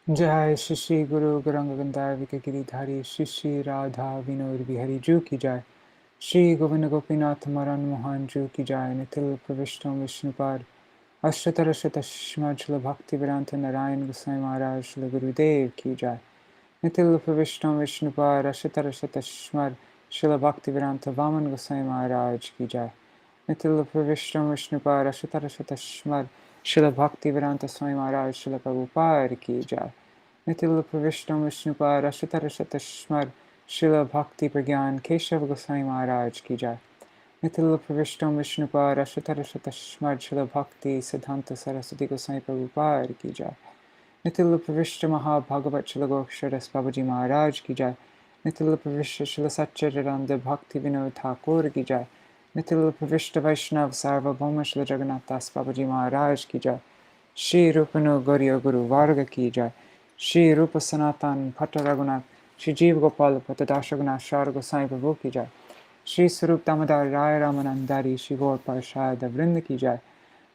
जय श्री श्री गुरु गौरांग विके गिरिधारी श्री श्री राधा विनोद बिहारी जू की जय। श्री गोविंद गोपीनाथ मरण मोहन जू की जय। नितिल प्रविष्ट विष्णुपाद अष्टतर शतश्मल भक्ति वेदांत नारायण गोसाई महाराज श्री गुरुदेव की जय। नितिल प्रविष्ट विष्णुपाद अष्टतर शतश्मल श्रील भक्ति वेदांत वामन गोसाई महाराज की जय। नितिल प्रविष्ट विष्णुपाद अष्टतर शतश्मल श्रील भक्ति वेदांत स्वामी महाराज श्रील प्रभुपाद की जय। नितिल प्रविष्ट विष्णुपाद अष्टतर शतश्मल श्रील भक्ति प्रज्ञान केशव गोसाई महाराज की जय। नितिल प्रविष्ट विष्णुपाद अष्टतर शतश्मल श्रील भक्ति सिद्धांत सरस्वती गोसाई प्रभुपाद की जय। नितिल प्रविष्ट महाभागवत श्रील गोक्षरस बाबूजी महाराज की जय। नितिल प्रविष्ट श्रील सच्चिदानंद भक्ति विनोद ठाकुर की जय। नितिल प्रविष्ट वैष्णव सार्वभौम श्रील जगन्नाथ दास बाबूजी महाराज की जय। श्री रूपनु गौरिय गुरु वर्ग की जय। श्री रूप सनातन भट्ट रघुनाथ श्री जीव गोपाल भट्टदास रघुनाथ शार गोसाई प्रभु की जय। श्री स्वरूप दामोदर राय रामानंदारी श्री गौर प्रसाद वृंद की जय।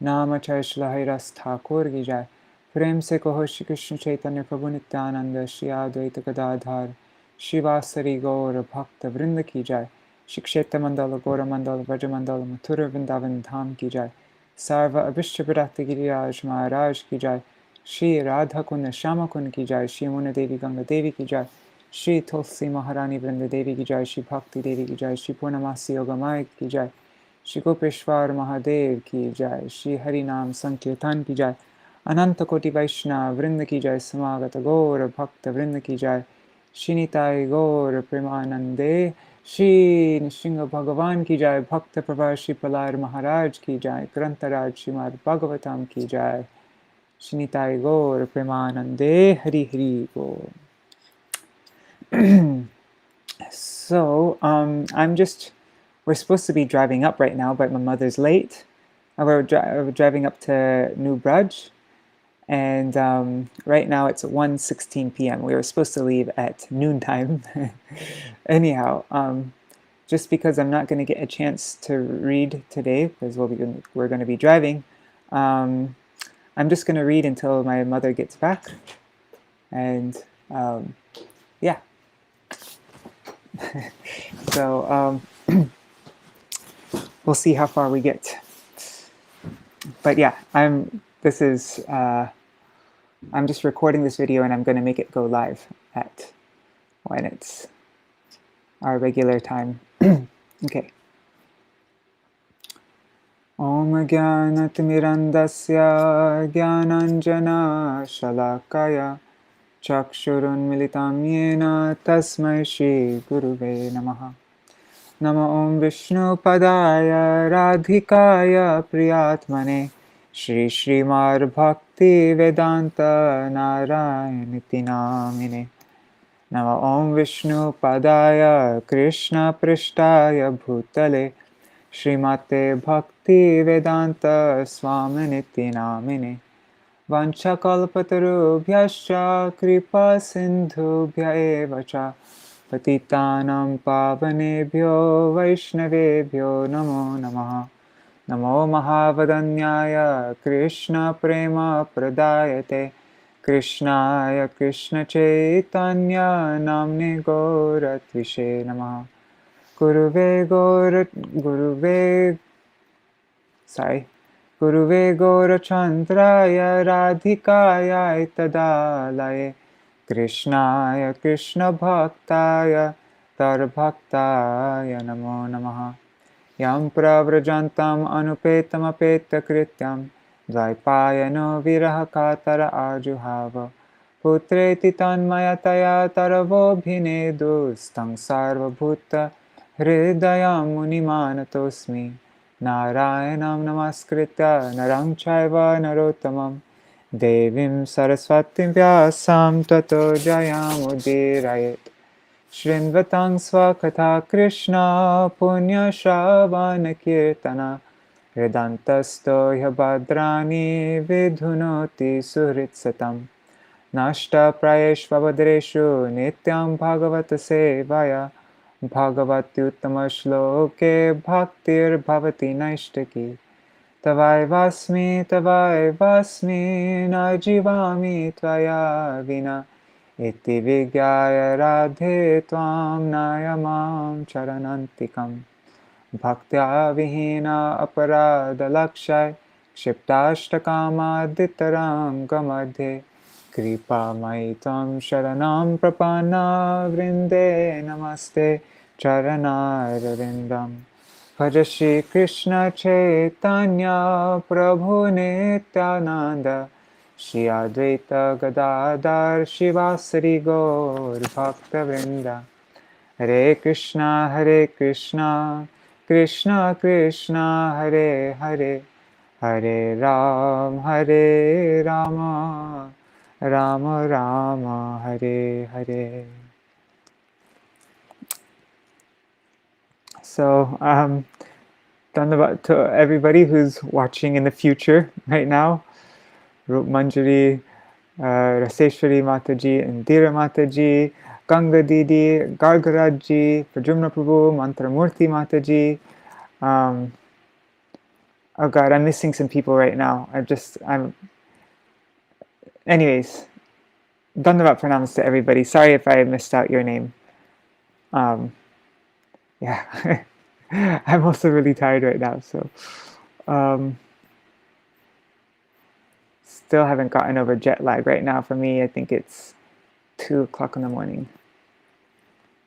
नामचय श्री हरिदास ठाकुर की जय। प्रेम से कहो श्री कृष्ण चैतन्य प्रभु नित्यानंद श्री अद्वैत गदाधर शिवासरी गौर भक्त वृंद की जय। श्री क्षेत्र मंडल गौर मंडल व्रज मंडल मथुर वृंदावन धाम की जय। सर्व अभिष्ट विरक्त गिरिराज महाराज की जय। श्री राधा कुंड श्यामा कुंड की जय। श्री मुन देवी गंगा देवी की जय। श्री तुलसी महारानी वृंद देवी की जय। श्री भक्ति देवी की जय। श्री पूर्णमासी योगमाय की जय। श्री गोपेश्वर महादेव की जय। श्री हरि नाम संकीर्तन की जय। अनंत कोटि वैष्णव वृंद की जय। समागत गौर भक्त वृंद की जय। श्री निताय गौर प्रेमानंदे श्री नृसिंह भगवान की जय। भक्त प्रभा श्री प्रहलाद महाराज की जय। ग्रंथराज श्रीमद्-भागवतम की जय। श्री निताय गौर प्रेमानंदे हरि हरि बोल। We're supposed to be driving up right now, but my mother's late. We're driving up to New Bruges, and right now it's 1:16 p.m. We were supposed to leave at noontime. Anyhow, just because I'm not going to get a chance to read today, because we're going to be driving, I'm just going to read until my mother gets back, and yeah. So we'll see how far we get. But yeah, I'm just recording this video and I'm going to make it go live at when it's our regular time. Okay. Om Jnanatirandasya Jnananjana Shalakaya Chakshurunmilitam Yena Tasmai Shri Guruve Namaha. Namo Om Vishnu Padaya Radhikaya Priyatmane Shri Śrīmad-Bhāgavatam Vedanta Narayana Namine. Namo Om Vishnu Padaya Krishna Prishtaya Bhutale Śrīmate Bhakti Vedanta Swaminiti Namine. Vanchakalpatarubhyascha kripa sindhubhya eva cha patitanam pavanebhyo vaishnavebhyo namo namaha. Namo mahavadanyaya Krishna prema pradayate Krishnaya Krishna chaitanya namne gauratvishe namaha. Guruve Gaurachandraya Radhikaya Tadalaye Krishnaya Krishna Bhaktaya Tarbhaktaya Namo Namaha. Yam Pravrajantam Anupetam Apeta Krityam Dvaipayano Virahakatara Ajuhava Putreti Tanmayataya Taravobhinedu Stang Sarvabhuta Hridayam Munimanatosmi Narayanam Namaskritya Naram Chaiva Narottamam Devim Saraswatim Vyasam Tato Jayamudhirayet. Shrinvatang Swakatha Krishna Punya Shravana Kirtana Hridantasto Yabhadrani Vidhunoti Suhritsatam Nashta Prayeshvabhadreshu Nityam Bhagavata Sevaya Bhagavati Uttama Shloke Bhaktir Bhavati Naishtaki Tavaivasmi, tavaivasmi, na jivami tvaya vina. Iti vigyaya radhe tvam nayamam charanantikam. Bhaktya vihina aparada lakshay kshiptashtakama gamadhe. Kripa maitam sharanam prapanna vrinde namaste charanarvindam. Bhaja Shri Krishna Chaitanya Prabhu Nityananda Shri Advaita Gadadhar Shivasari Gaur Bhakta Vrinda. Hare Krishna Krishna Krishna Hare Hare, Hare Rama Rama Rama Hare Hare. So, Dhanyavad to everybody who's watching in the future right now. Rup Manjari, Raseshwari Mataji, Indira Mataji, Ganga Didi, Gargaraji, Prajumna Prabhu, Mantramurti Mataji. Oh God, I'm missing some people right now. Anyways, Dhanyavad pranams to everybody. Sorry if I missed out your name. Yeah. I'm also really tired right now, so still haven't gotten over jet lag right now. For me, I think it's 2 o'clock in the morning.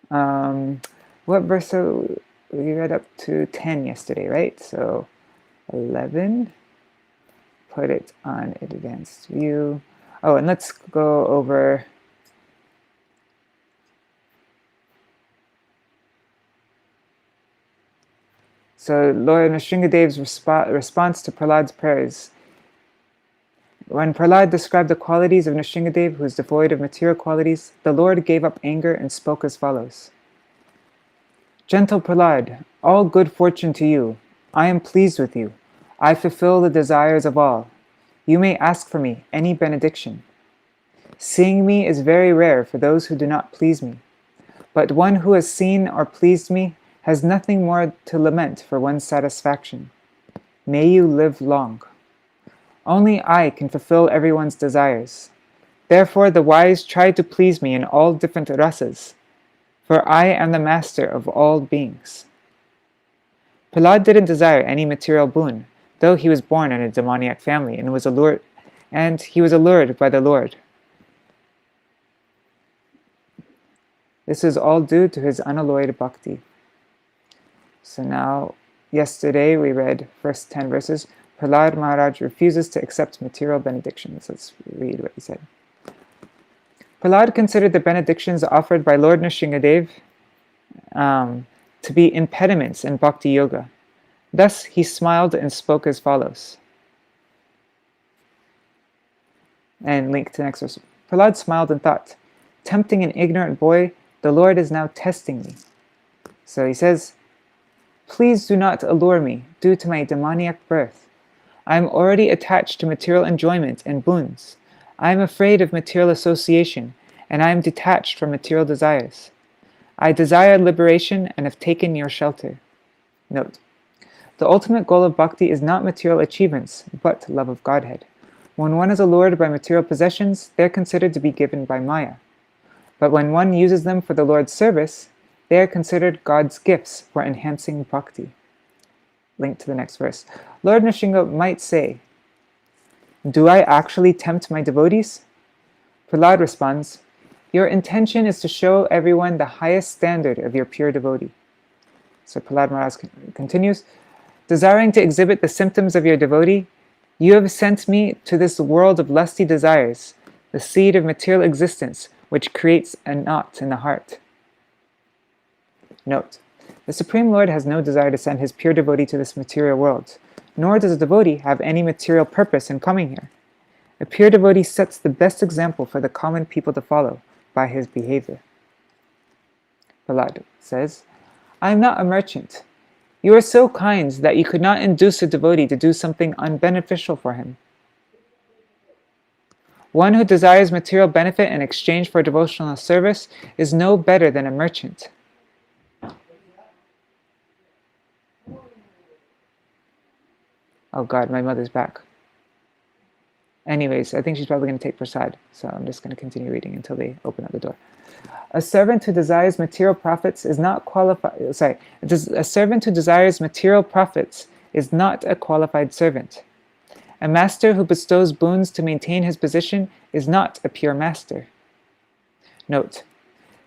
What verse? So we read up to 10 yesterday, right? So 11. Put it on advanced view. Oh, and let's go over. So Lord Nṛsiṁhadev's response to Prahlāda's prayers. When Prahlāda described the qualities of Nṛsiṁhadeva, who is devoid of material qualities, the Lord gave up anger and spoke as follows. Gentle Prahlāda, all good fortune to you. I am pleased with you. I fulfill the desires of all. You may ask for me any benediction. Seeing me is very rare for those who do not please me. But one who has seen or pleased me has nothing more to lament for one's satisfaction. May you live long. Only I can fulfill everyone's desires. Therefore the wise try to please me in all different rasas, for I am the master of all beings. Prahlāda didn't desire any material boon, though he was born in a demoniac family and he was allured by the Lord. This is all due to his unalloyed bhakti. So now, yesterday we read first 10 verses. Prahlāda Maharaj refuses to accept material benedictions. Let's read what he said. Prahlāda considered the benedictions offered by Lord Nṛsiṁhadeva to be impediments in bhakti yoga. Thus he smiled and spoke as follows. And link to the next verse. Prahlāda smiled and thought, tempting an ignorant boy, the Lord is now testing me. So he says, please do not allure me due to my demoniac birth. I am already attached to material enjoyment and boons. I am afraid of material association, and I am detached from material desires. I desire liberation and have taken your shelter. Note, the ultimate goal of bhakti is not material achievements, but love of Godhead. When one is allured by material possessions, they are considered to be given by Maya. But when one uses them for the Lord's service, they are considered God's gifts for enhancing bhakti. Link to the next verse. Lord Nṛsiṁha might say, do I actually tempt my devotees? Prahlāda responds, your intention is to show everyone the highest standard of your pure devotee. So Prahlāda Maharaj continues, desiring to exhibit the symptoms of your devotee, you have sent me to this world of lusty desires, the seed of material existence, which creates a knot in the heart. Note, the Supreme Lord has no desire to send his pure devotee to this material world, nor does a devotee have any material purpose in coming here. A pure devotee sets the best example for the common people to follow by his behavior. Prahlāda says, I am not a merchant. You are so kind that you could not induce a devotee to do something unbeneficial for him. One who desires material benefit in exchange for devotional service is no better than a merchant. Oh God, my mother's back. Anyways, I think she's probably going to take prasad, so I'm just going to continue reading until they open up the door. A servant who desires material profits is not qualified. A servant who desires material profits is not a qualified servant. A master who bestows boons to maintain his position is not a pure master. Note: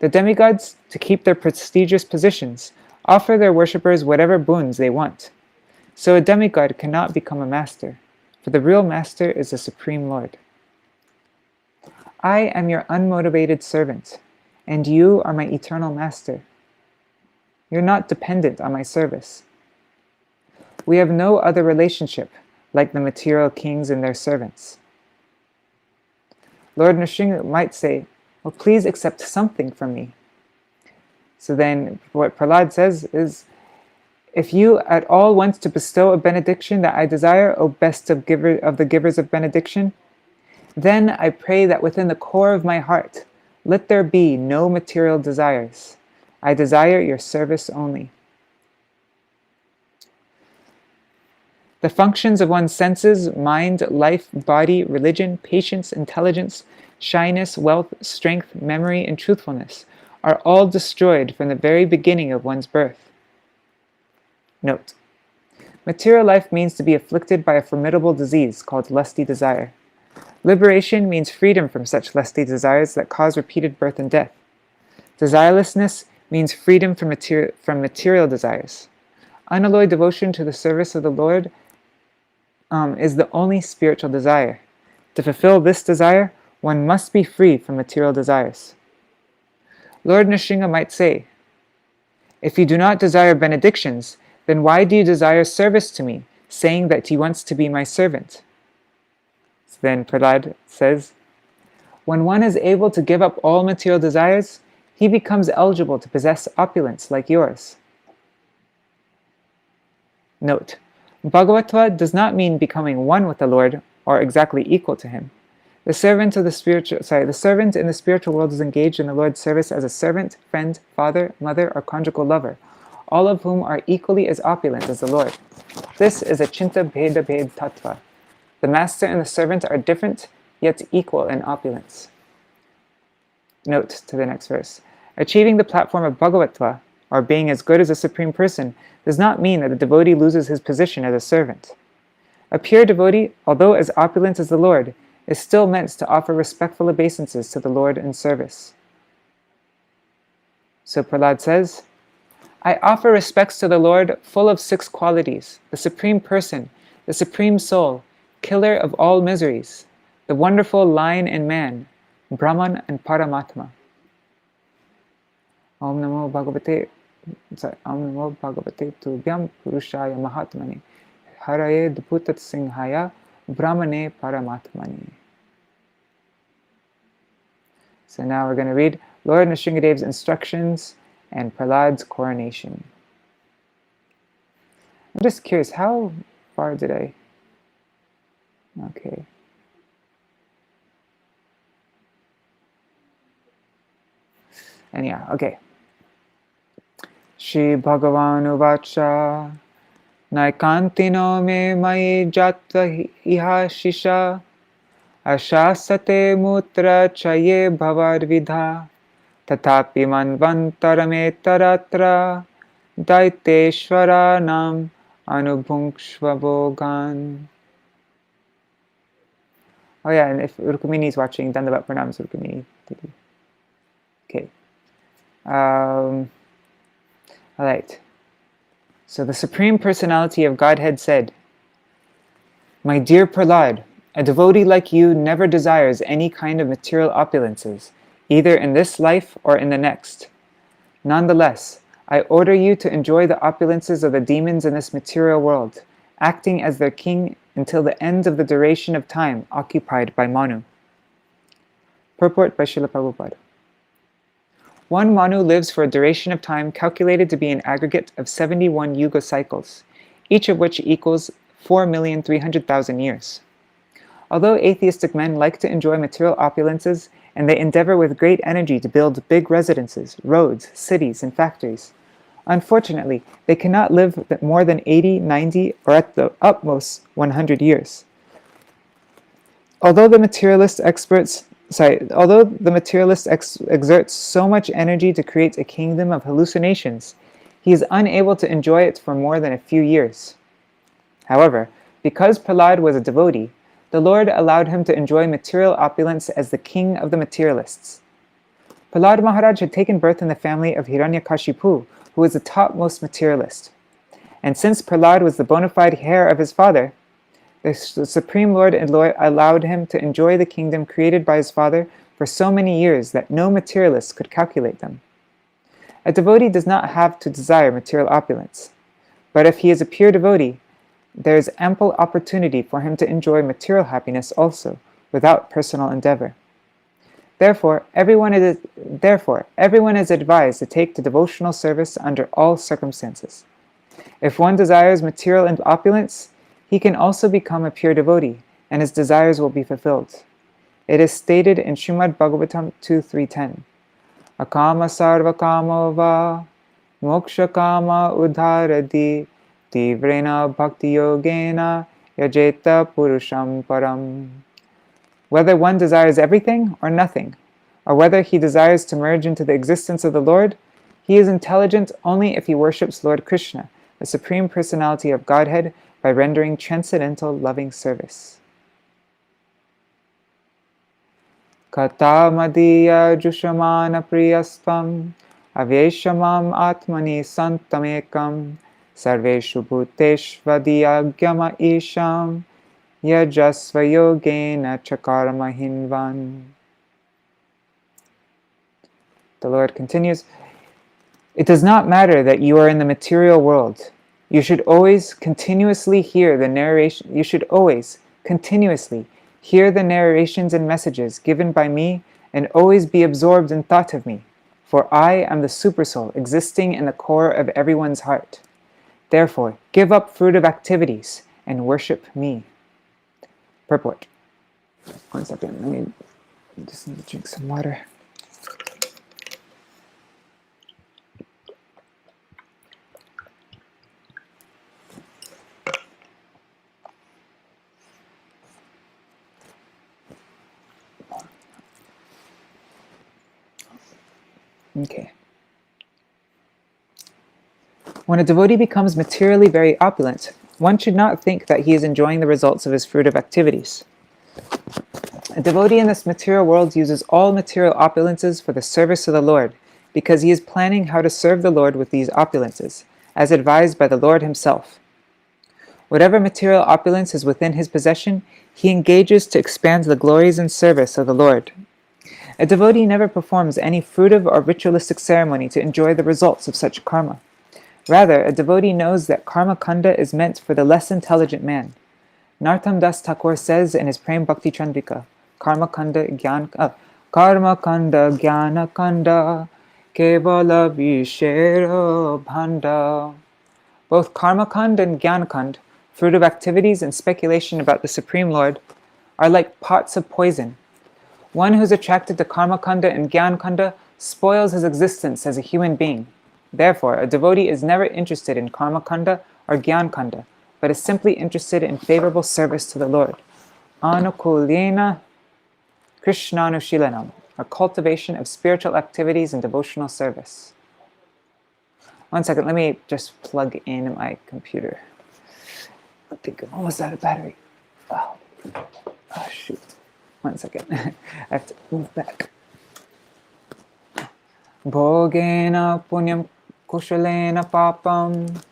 the demigods, to keep their prestigious positions, offer their worshippers whatever boons they want. So a demigod cannot become a master, for the real master is the Supreme Lord. I am your unmotivated servant, and you are my eternal master. You're not dependent on my service. We have no other relationship like the material kings and their servants. Lord Nṛsiṁha might say, well, please accept something from me. So then what Prahlāda says is, if you at all want to bestow a benediction that I desire, O best of the givers of benediction, then I pray that within the core of my heart, let there be no material desires. I desire your service only. The functions of one's senses, mind, life, body, religion, patience, intelligence, shyness, wealth, strength, memory, and truthfulness are all destroyed from the very beginning of one's birth. Note: material life means to be afflicted by a formidable disease called lusty desire. Liberation means freedom from such lusty desires that cause repeated birth and death. Desirelessness means freedom from material desires. Unalloyed devotion to the service of the Lord is the only spiritual desire. To fulfill this desire, one must be free from material desires. Lord Nṛsiṁha might say, if you do not desire benedictions, then why do you desire service to me, saying that he wants to be my servant? So then Prahlāda says, when one is able to give up all material desires, he becomes eligible to possess opulence like yours. Note: Bhagavatva does not mean becoming one with the Lord or exactly equal to him. The servant in the spiritual world is engaged in the Lord's service as a servant, friend, father, mother, or conjugal lover, all of whom are equally as opulent as the Lord. This is a Chinta Bheda Bhed Tattva. The master and the servant are different, yet equal in opulence. Note to the next verse. Achieving the platform of Bhagavatva, or being as good as a Supreme Person, does not mean that the devotee loses his position as a servant. A pure devotee, although as opulent as the Lord, is still meant to offer respectful obeisances to the Lord in service. So Prahlāda says, I offer respects to the Lord full of 6 qualities, the Supreme Person, the Supreme Soul, killer of all miseries, the wonderful Lion and Man, Brahman and Paramatma. Om Namo Bhagavate Tubhyam Purushaya Mahatmane Haraye Dputat Singhaya Brahmane Paramatmane. So now we're going to read Lord Nṛsiṁhadeva's instructions and Prahlāda's coronation. I'm just curious, how far did I? Okay. And yeah, okay. Shri Bhagavan Uvacha Naikantino me mai jata iha shisha Ashasate mutra chaye bhavad vidha Tatapi manvantarame taratra Daiteshwara nam anubhungshvabhogan. Oh yeah, and if Rukmini is watching, Dandavat Pranams Rukmini. Okay. Alright. So the Supreme Personality of Godhead said, My dear Prahlāda, a devotee like you never desires any kind of material opulences, either in this life or in the next. Nonetheless, I order you to enjoy the opulences of the demons in this material world, acting as their king until the end of the duration of time occupied by Manu. Purport by Srila Prabhupada. One Manu lives for a duration of time calculated to be an aggregate of 71 yuga cycles, each of which equals 4,300,000 years. Although atheistic men like to enjoy material opulences, and they endeavor with great energy to build big residences, roads, cities, and factories, Unfortunately, they cannot live more than 80, 90, or at the utmost 100 years. Although the materialist exerts so much energy to create a kingdom of hallucinations, he is unable to enjoy it for more than a few years. However, because Prahlāda was a devotee, the Lord allowed him to enjoy material opulence as the king of the materialists. Prahlāda Maharaj had taken birth in the family of Hiranyakashipu, who was the topmost materialist. And since Prahlāda was the bona fide heir of his father, the Supreme Lord allowed him to enjoy the kingdom created by his father for so many years that no materialist could calculate them. A devotee does not have to desire material opulence, but if he is a pure devotee, there is ample opportunity for him to enjoy material happiness also, without personal endeavor. Therefore, everyone is advised to take to devotional service under all circumstances. If one desires material opulence, he can also become a pure devotee, and his desires will be fulfilled. It is stated in Śrīmad-Bhāgavatam 2.3.10, Akama sarva kamo va, moksha kama udharati, tivrena bhakti yogena, yajeta purusham param. Whether one desires everything or nothing, or whether he desires to merge into the existence of the Lord, he is intelligent only if he worships Lord Krishna, the Supreme Personality of Godhead, by rendering transcendental loving service. Kata madiya jushamana priyastam, aveshamam atmani santamekam, sarveshu bhuteshvadiyagyama isham, yajasva yogena chakarma hinvan. The Lord continues, it does not matter that you are in the material world. You should always continuously hear the narrations and messages given by me, and always be absorbed in thought of me, for I am the Supersoul existing in the core of everyone's heart. Therefore, give up fruitive activities and worship me. Purport. 1 second, I just need to drink some water. Okay. When a devotee becomes materially very opulent, one should not think that he is enjoying the results of his fruitive activities. A devotee in this material world uses all material opulences for the service of the Lord, because he is planning how to serve the Lord with these opulences, as advised by the Lord himself. Whatever material opulence is within his possession, he engages to expand the glories and service of the Lord. A devotee never performs any fruitive or ritualistic ceremony to enjoy the results of such karma. Rather, a devotee knows that karma kanda is meant for the less intelligent man. Narottam Das Thakur says in his Prem Bhakti Chandrika, karma kanda jnana kanda kevala vishera bhanda. Both karma kanda and jnana kanda, fruitive activities and speculation about the Supreme Lord, are like pots of poison. One who is attracted to karma kanda and jnana kanda spoils his existence as a human being. Therefore, a devotee is never interested in karma kanda or jnana kanda, but is simply interested in favorable service to the Lord. Anukulena Krishnanushilanam, or cultivation of spiritual activities and devotional service. 1 second, let me just plug in my computer. I think I'm almost out of battery. Oh shoot. 1 second. I have to move back. Bhogena punyam kushalena papam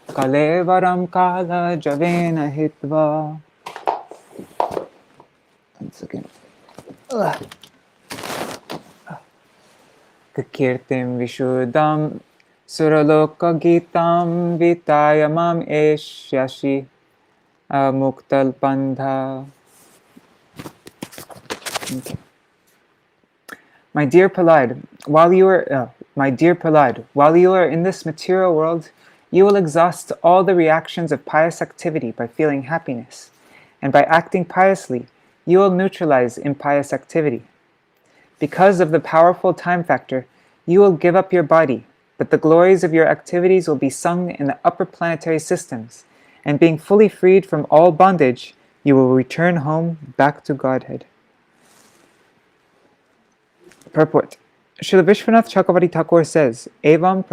kalevaram kala javena hitva. 1 second. Kakirtim vishuddham suraloka gitam vitayamam eshyashi muktal pandha. Okay. My dear Prahlāda, while you are in this material world, you will exhaust all the reactions of pious activity by feeling happiness, and by acting piously, you will neutralize impious activity. Because of the powerful time factor, you will give up your body, but the glories of your activities will be sung in the upper planetary systems, and being fully freed from all bondage, you will return home back to Godhead. Purport. Srila Vishwanath Chakravarti Thakur says, Evam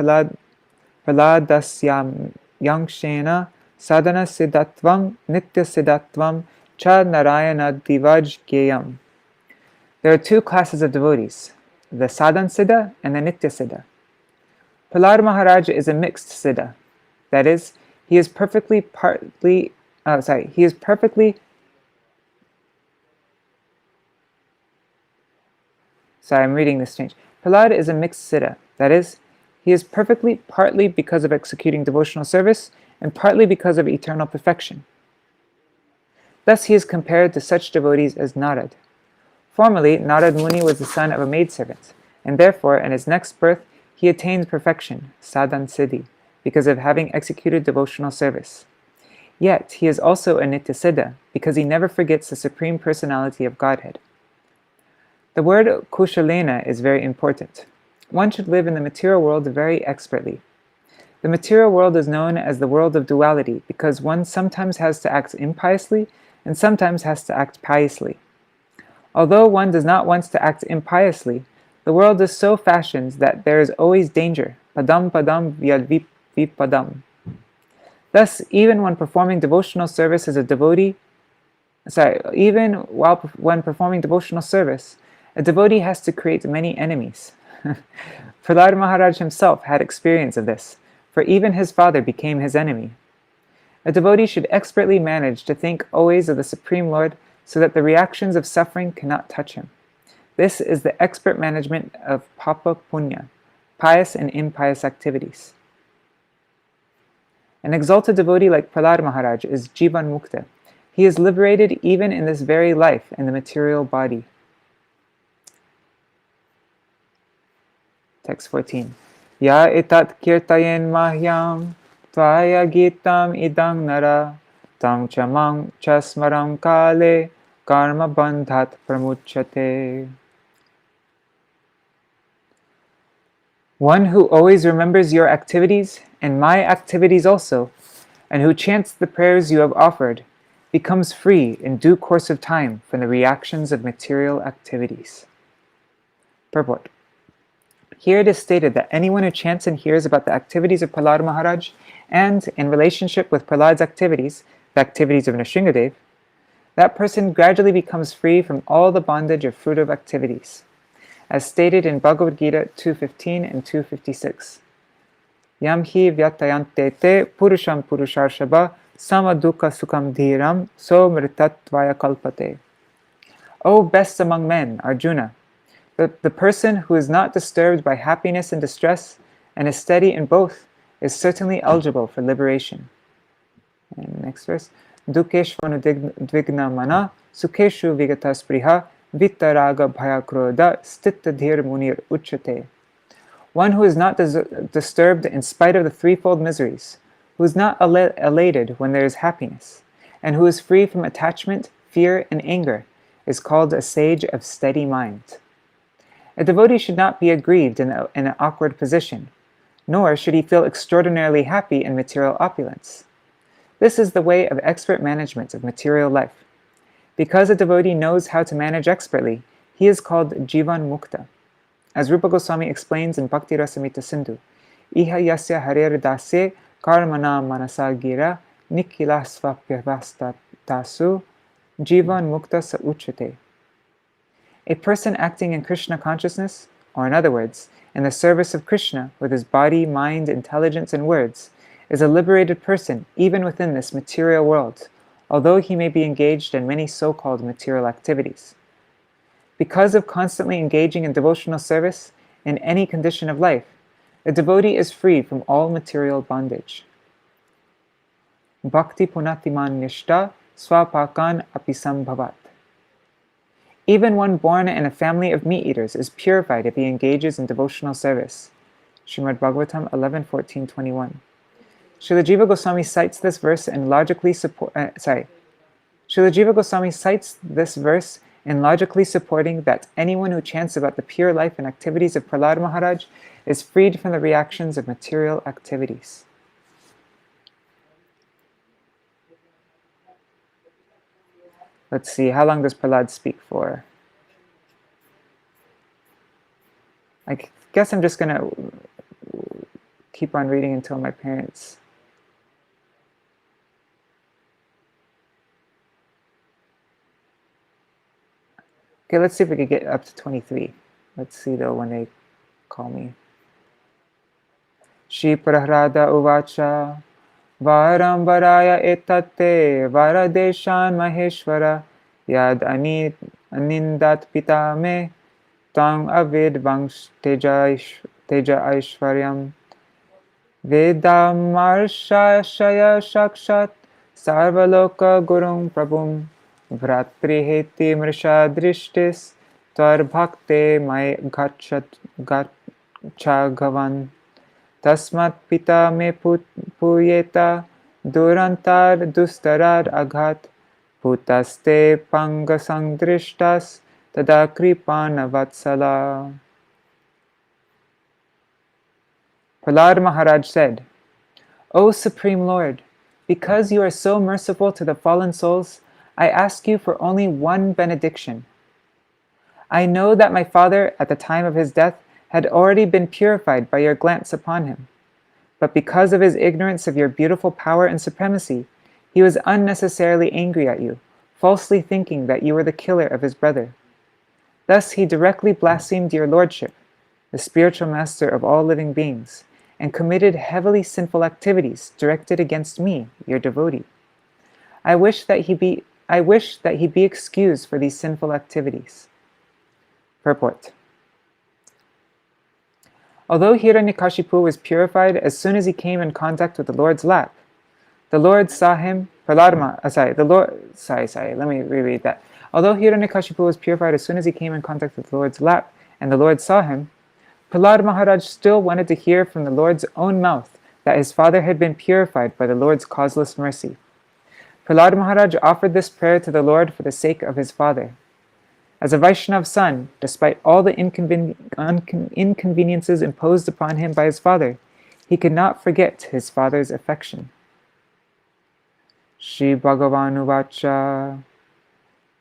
Prahlādasyam Yangshena Sadhana Siddhatvam Nitya Siddhatvam Cha Narayana Divaj Geyam. There are two classes of devotees, the Sadhan Siddha and the Nitya Siddha. Prahlāda Maharaj is a mixed Siddha. That is, he is perfectly I'm reading this change. Prahlāda is a mixed Siddha. That is, he is perfectly partly because of executing devotional service and partly because of eternal perfection. Thus he is compared to such devotees as Narad. Formerly, Narad Muni was the son of a maidservant, and therefore in his next birth he attained perfection, Sadhan Siddhi, because of having executed devotional service. Yet he is also a Nitya Siddha, because he never forgets the Supreme Personality of Godhead. The word kushalena is very important. One should live in the material world very expertly. The material world is known as the world of duality because one sometimes has to act impiously and sometimes has to act piously. Although one does not want to act impiously, the world is so fashioned that there is always danger, padam padam vyad vipadam. Thus, even when performing devotional service as a devotee, when performing devotional service, a devotee has to create many enemies. Prahlāda Maharaj himself had experience of this, for even his father became his enemy. A devotee should expertly manage to think always of the Supreme Lord so that the reactions of suffering cannot touch him. This is the expert management of papa punya, pious and impious activities. An exalted devotee like Prahlāda Maharaj is Jivan Mukta. He is liberated even in this very life in the material body. Text 14. Ya etat kirtayen mahyam tvaya gitam idang nara tam chamang chasmaram kale karma bandhat pramuchate. One who always remembers your activities and my activities also, and who chants the prayers you have offered, becomes free in due course of time from the reactions of material activities. Purport. Here it is stated that anyone who chants and hears about the activities of Prahlāda Maharaj and, in relationship with Prahlāda's activities, the activities of Nṛsiṁhadeva, that person gradually becomes free from all the bondage of fruitive activities, as stated in Bhagavad Gita 2.15 and 2.56. Yam hi vyatayante te purusham purusharshava samadukha sukham dhiram so mritattvaya kalpate. O best among men, Arjuna, the person who is not disturbed by happiness and distress and is steady in both is certainly eligible for liberation. And next verse. Dukeshvanu dvigna mana sukheshu vigata spriha vitaraga bhaya krodha stita dhir munir uchate. One who is not disturbed in spite of the threefold miseries, who is not elated when there is happiness, and who is free from attachment, fear, and anger, is called a sage of steady mind. A devotee should not be aggrieved in an awkward position, nor should he feel extraordinarily happy in material opulence. This is the way of expert management of material life. Because a devotee knows how to manage expertly, he is called Jivan Mukta. As Rupa Goswami explains in Bhakti Rasamrita Sindhu, Iha yasya harer dasye karmana manasa gira nikilasvapyavasta tasu Jivan Mukta sa uchate. A person acting in Krishna consciousness, or in other words, in the service of Krishna with his body, mind, intelligence, and words, is a liberated person even within this material world, although he may be engaged in many so-called material activities. Because of constantly engaging in devotional service in any condition of life, a devotee is free from all material bondage. Bhakti punatiman nishta swapakan apisambhavat. Even one born in a family of meat-eaters is purified if he engages in devotional service. Śrīmad-Bhāgavatam 11:14-21. Srila Jiva Goswami cites this verse in in logically supporting that anyone who chants about the pure life and activities of Prahlāda Maharaj is freed from the reactions of material activities. Let's see, how long does Prahlāda speak for? I guess I'm just going to keep on reading until my parents... Okay, let's see if we could get up to 23. Let's see though when they call me. Shri Prahlāda uvacha varam varaya etate varadeshan maheshvara yad anindat pita me tang avid vangsh teja aishvaryam vedamarsha shaya shakshat sarvaloka gurung prabhum Vratriheti mrisha drishtis tvar bhakte mai gachagavan tasmat pita me puyeta durantar dustarar aghat putaste pangasang drishtas tada kripana vatsala. Prahlāda Maharaj said, O Supreme Lord, because you are so merciful to the fallen souls, I ask you for only one benediction. I know that my father, at the time of his death, had already been purified by your glance upon him. But because of his ignorance of your beautiful power and supremacy, he was unnecessarily angry at you, falsely thinking that you were the killer of his brother. Thus he directly blasphemed your lordship, the spiritual master of all living beings, and committed heavily sinful activities directed against me, your devotee. I wish that he be excused for these sinful activities. Purport. Although Hiranyakashipu was purified as soon as he came in contact with the Lord's lap, the Lord saw him. Let me reread that. Although Hiranyakashipu was purified as soon as he came in contact with the Lord's lap, and the Lord saw him, Prahlāda Maharaj still wanted to hear from the Lord's own mouth that his father had been purified by the Lord's causeless mercy. Prahlāda Maharaj offered this prayer to the Lord for the sake of his father. As a Vaishnava son, despite all the inconveniences imposed upon him by his father, he could not forget his father's affection. Shri Bhagavan Uvacha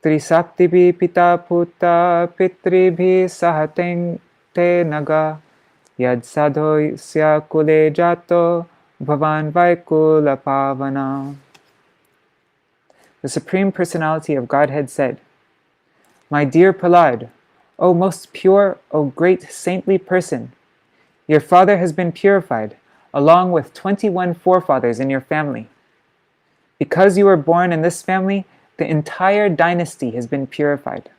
Trisaptibhi Pita Puta Pitribhi Sahateng Te Naga Yad Sadhoisya Kule Jato Bhavan Vaikula Pavana. The Supreme Personality of Godhead said, My dear Prahlāda, O most pure, O great saintly person, your father has been purified, along with 21 forefathers in your family. Because you were born in this family, the entire dynasty has been purified.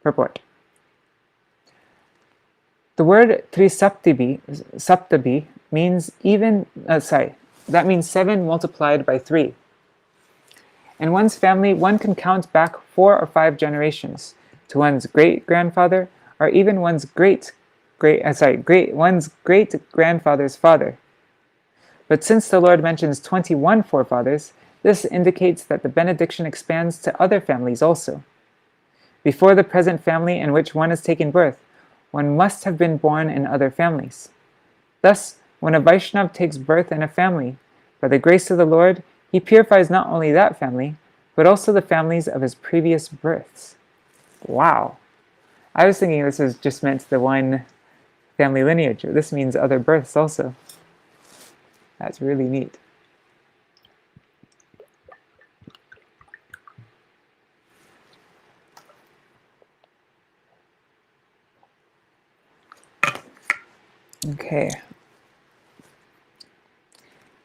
Purport. The word Trisaptabhi means that means 7 multiplied by 3. In one's family, one can count back 4 or 5 generations to one's great-grandfather, or even one's great-grandfather's father. But since the Lord mentions 21 forefathers, this indicates that the benediction expands to other families also. Before the present family in which one has taken birth, one must have been born in other families. Thus, when a Vaishnava takes birth in a family, by the grace of the Lord, he purifies not only that family, but also the families of his previous births. Wow! I was thinking this was just meant the one family lineage. This means other births also. That's really neat. Okay.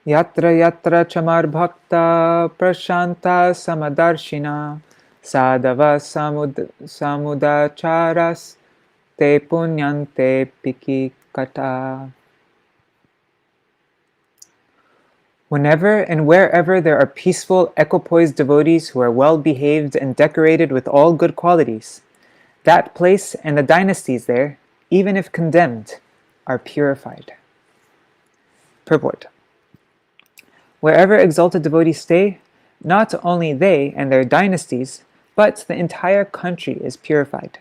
Yatra yatra chamar bhakta prashanta samadarshina sadava samudacharas te punyante pikikata. Whenever and wherever there are peaceful, equipoised devotees who are well behaved and decorated with all good qualities, that place and the dynasties there, even if condemned, are purified. Purport. Wherever exalted devotees stay, not only they and their dynasties, but the entire country is purified.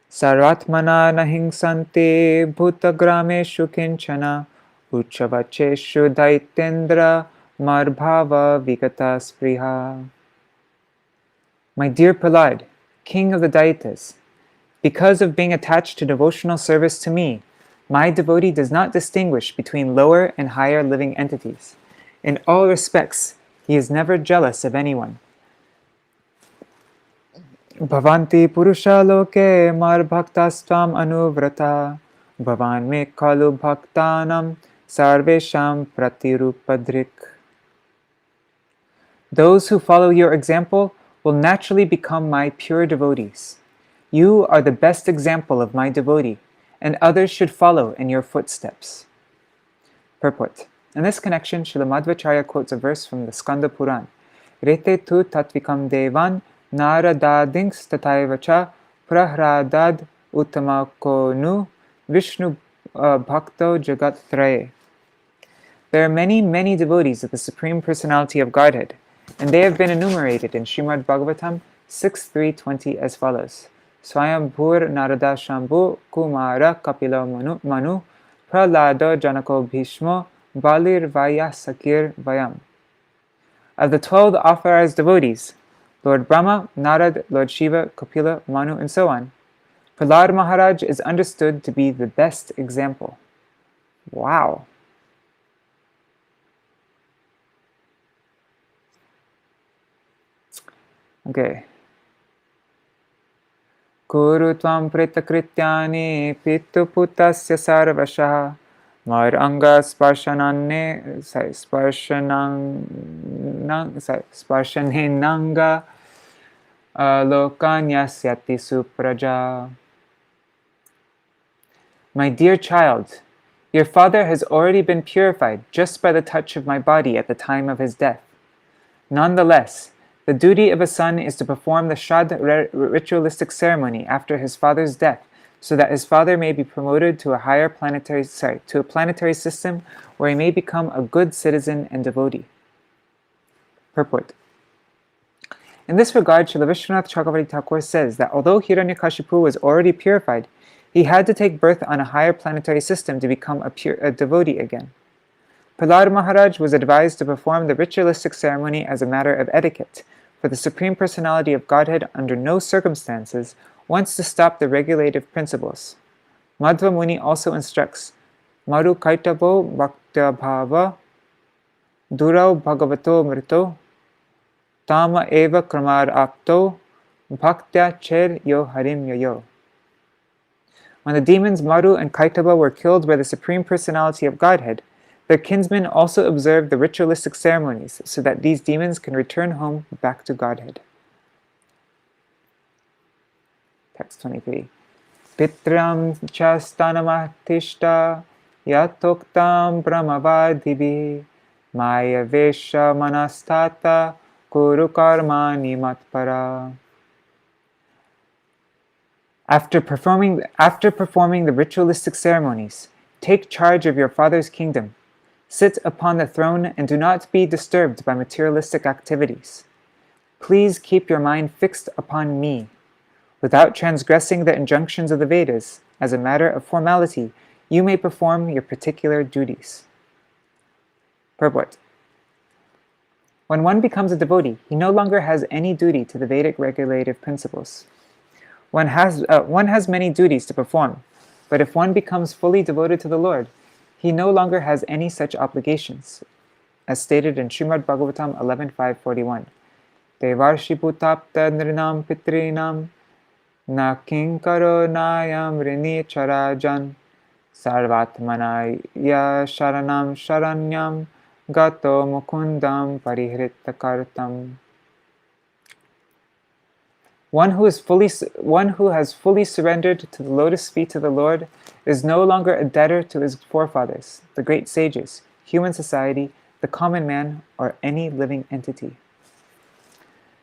Sarvatmana nahingsante bhutagrameshu kinchana uchavacheshu daitendra marbhava vigata spriha. My dear Prahlāda, king of the Daitas, because of being attached to devotional service to me, my devotee does not distinguish between lower and higher living entities. In all respects, he is never jealous of anyone. Bhavanti purusha loke mar bhaktastam anuvrata bhavan me kalu bhaktanam sarvesham pratirupadrik. Those who follow your example will naturally become my pure devotees. You are the best example of my devotee, and others should follow in your footsteps. Purport. In this connection, Srila Madhvacharya quotes a verse from the Skanda Puran. Rete tu tatvikam devan naradadings tataivacha prahrādad uttamako nu vishnu bhakto jagat traye. There are many, many devotees of the Supreme Personality of Godhead, and they have been enumerated in Śrīmad-Bhāgavatam 6.3.20 as follows. Swayambhur Narada Shambhu Kumara Kapila Manu Prahlāda Janako Bhishmo Balir Vaya Sakir Vayam. Of the 12 authorized devotees, Lord Brahma, Narad, Lord Shiva, Kapila, Manu, and so on, Prahlāda Maharaj is understood to be the best example. Wow! Okay. Kuru tvam pritakrityani pitu putasya sarvashah mar anga sparshane nanga lokanyasyati supraja. My dear child, your father has already been purified just by the touch of my body at the time of his death. Nonetheless, the duty of a son is to perform the Shraddha ritualistic ceremony after his father's death, so that his father may be promoted to a planetary system where he may become a good citizen and devotee. Purport. In this regard, Srila Vishwanath Chakravarti Thakur says that although Hiranyakashipu was already purified, he had to take birth on a higher planetary system to become a devotee again. Prahlāda Maharaj was advised to perform the ritualistic ceremony as a matter of etiquette, for the Supreme Personality of Godhead under no circumstances wants to stop the regulative principles. Madhva Muni also instructs, Maru Kaitabo Bhaktyabhava Durau Bhagavato Mrito Tama Eva Kramar Apto Bhaktya Cher Yo Harim Yo. When the demons Maru and Kaitaba were killed by the Supreme Personality of Godhead, their kinsmen also observed the ritualistic ceremonies so that these demons can return home back to Godhead. Text 23. Pitram chastanamahtishta yatoktam brahmavadivi maya vesha manastata kuru karmani matpara. After performing the ritualistic ceremonies, take charge of your father's kingdom. Sit upon the throne and do not be disturbed by materialistic activities. Please keep your mind fixed upon me. Without transgressing the injunctions of the Vedas, as a matter of formality, you may perform your particular duties. Purport. When one becomes a devotee, he no longer has any duty to the Vedic regulative principles. One has many duties to perform, but if one becomes fully devoted to the Lord, he no longer has any such obligations, as stated in Śrīmad-Bhāgavatam 11.5.41. Devarshi bhutapta nrinam pitrinam na kinkaro nayam rini charajan sarvatmanaya sharanam sharanyam gato mukundam parihrittakartam. One who has fully surrendered to the lotus feet of the Lord is no longer a debtor to his forefathers, the great sages, human society, the common man, or any living entity.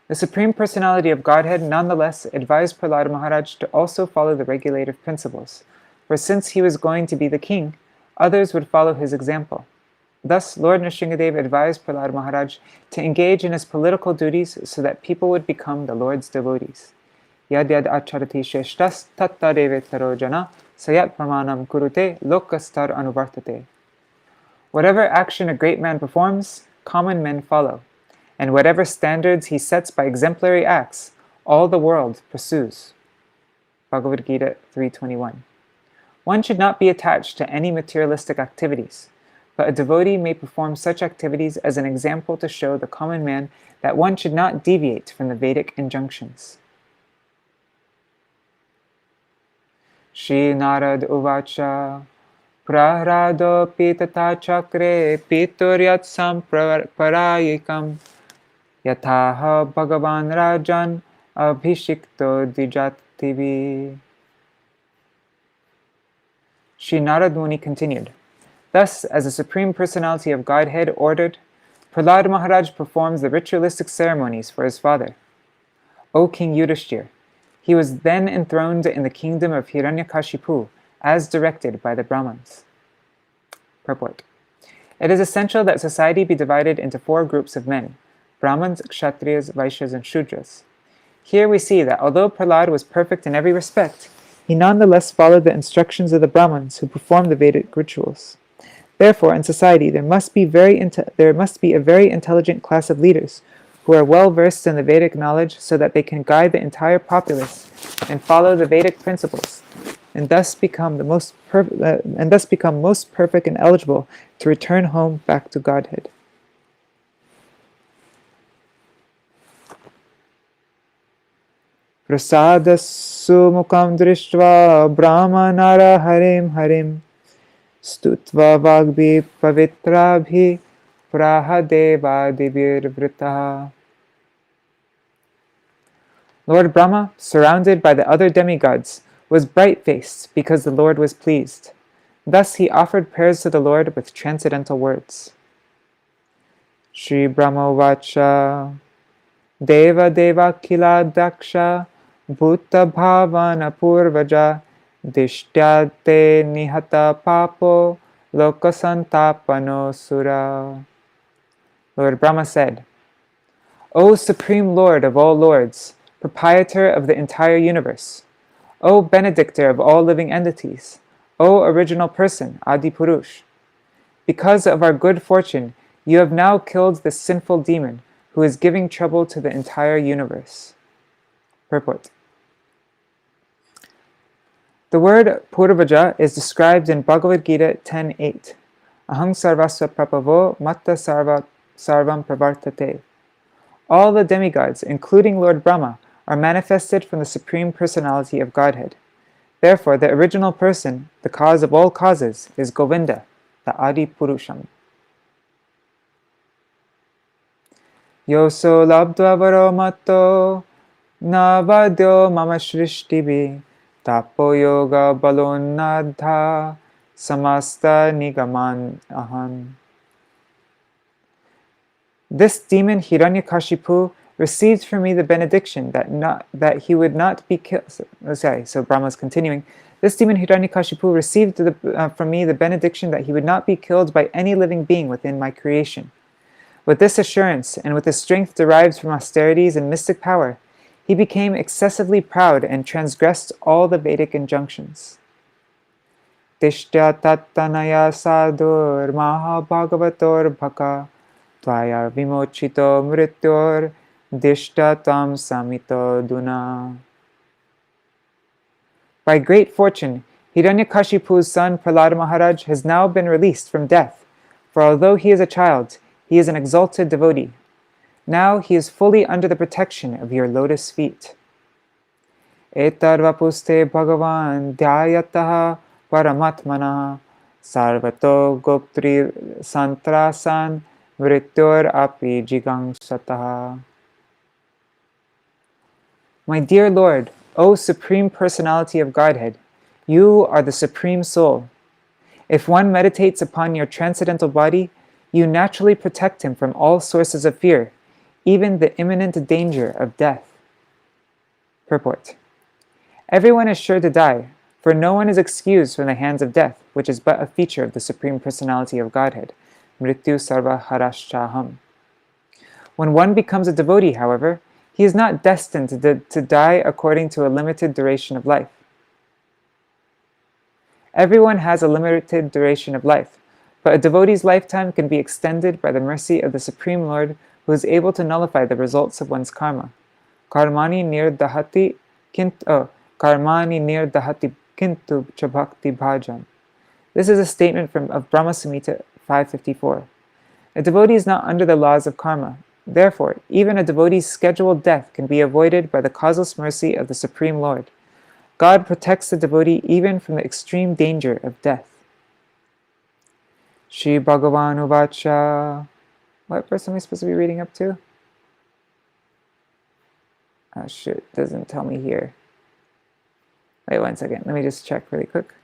The Supreme Personality of Godhead nonetheless advised Prahlāda Maharaj to also follow the regulative principles, for since he was going to be the king, others would follow his example. Thus, Lord Nṛsiṁhadeva advised Prahlāda Maharaj to engage in his political duties so that people would become the Lord's devotees. Yad yad acharati sheshtas tattadevetaro jana sayat pramanam kurute lokastar anuvartate. Whatever action a great man performs, common men follow, and whatever standards he sets by exemplary acts, all the world pursues. Bhagavad Gita 3:21. One should not be attached to any materialistic activities, but a devotee may perform such activities as an example to show the common man that one should not deviate from the Vedic injunctions. Shri Narad Uvacha Prahlāda pitata chakre pituryat samparayikam yataha bhagavan rajan abhishikto dijativi. Shri Narad Muni continued, thus, as the Supreme Personality of Godhead ordered, Prahlāda Maharaj performs the ritualistic ceremonies for his father. O King Yudhishthir, he was then enthroned in the kingdom of Hiranyakashipu, as directed by the Brahmins. Purport. It is essential that society be divided into 4 groups of men, Brahmins, Kshatriyas, Vaishyas, and Shudras. Here we see that although Prahlāda was perfect in every respect, he nonetheless followed the instructions of the Brahmins who performed the Vedic rituals. Therefore, in society, there must be a very intelligent class of leaders who are well versed in the Vedic knowledge so that they can guide the entire populace and follow the Vedic principles, and thus become most perfect and eligible to return home back to Godhead. Prasada sumukam drishtva brahmanara harim harim stutva vagbi pavitrabhi prahadeva divirvritaha. Lord Brahma, surrounded by the other demigods, was bright-faced because the Lord was pleased. Thus he offered prayers to the Lord with transcendental words. Shri Brahma Vacha Deva Deva Kila Daksha Bhuta Bhavana Purvaja Dishtyate Nihata Papo Lokasantapano Sura. Lord Brahma said, O Supreme Lord of all lords, proprietor of the entire universe, O benedictor of all living entities, O original person, Adi Purush, because of our good fortune, you have now killed this sinful demon who is giving trouble to the entire universe. Purport. The word Purvaja is described in Bhagavad Gita 10.8. Aham sarvasva prapavo matta sarvam pravartate. All the demigods, including Lord Brahma, are manifested from the Supreme Personality of Godhead. Therefore, the original person, the cause of all causes, is Govinda, the Adi Purusham. Yoso labdva varo matto navadyo mama shrishtibi tapo yoga balonadha samasta nigaman aham. This demon Hiranyakashipu received from me the benediction that he would not be killed. So Brahma's continuing. This demon Hiranyakashipu received from me the benediction that he would not be killed by any living being within my creation. With this assurance, and with the strength derived from austerities and mystic power, he became excessively proud and transgressed all the Vedic injunctions. Tishtya tattanaya sadur mahabhagavator bhaka tvaya vimochito mrityor dishta tam samito duna. By great fortune, Hiranyakashipu's son Prahlāda Maharaj has now been released from death, for although he is a child, he is an exalted devotee. Now he is fully under the protection of your lotus feet. Etarvapuste bhagavan dhyayataha paramatmana sarvato goptri santrasan vrityor api jigangsataha. My dear Lord, O Supreme Personality of Godhead, you are the Supreme Soul. If one meditates upon your transcendental body, you naturally protect him from all sources of fear, even the imminent danger of death. Purport. Everyone is sure to die, for no one is excused from the hands of death, which is but a feature of the Supreme Personality of Godhead. mrityu sarva haraschaham. When one becomes a devotee, however, he is not destined to die according to a limited duration of life. Everyone has a limited duration of life, but a devotee's lifetime can be extended by the mercy of the Supreme Lord, who is able to nullify the results of one's karma. Karmani nirdahati kintu cha bhakti bhajan. This is a statement of Brahma Samhita 554. A devotee is not under the laws of karma. Therefore, even a devotee's scheduled death can be avoided by the causeless mercy of the Supreme Lord. God protects the devotee even from the extreme danger of death. Shri Bhagavan Uvacha. What verse am I supposed to be reading up to? Oh shit, doesn't tell me here. Wait 1 second, let me just check really quick.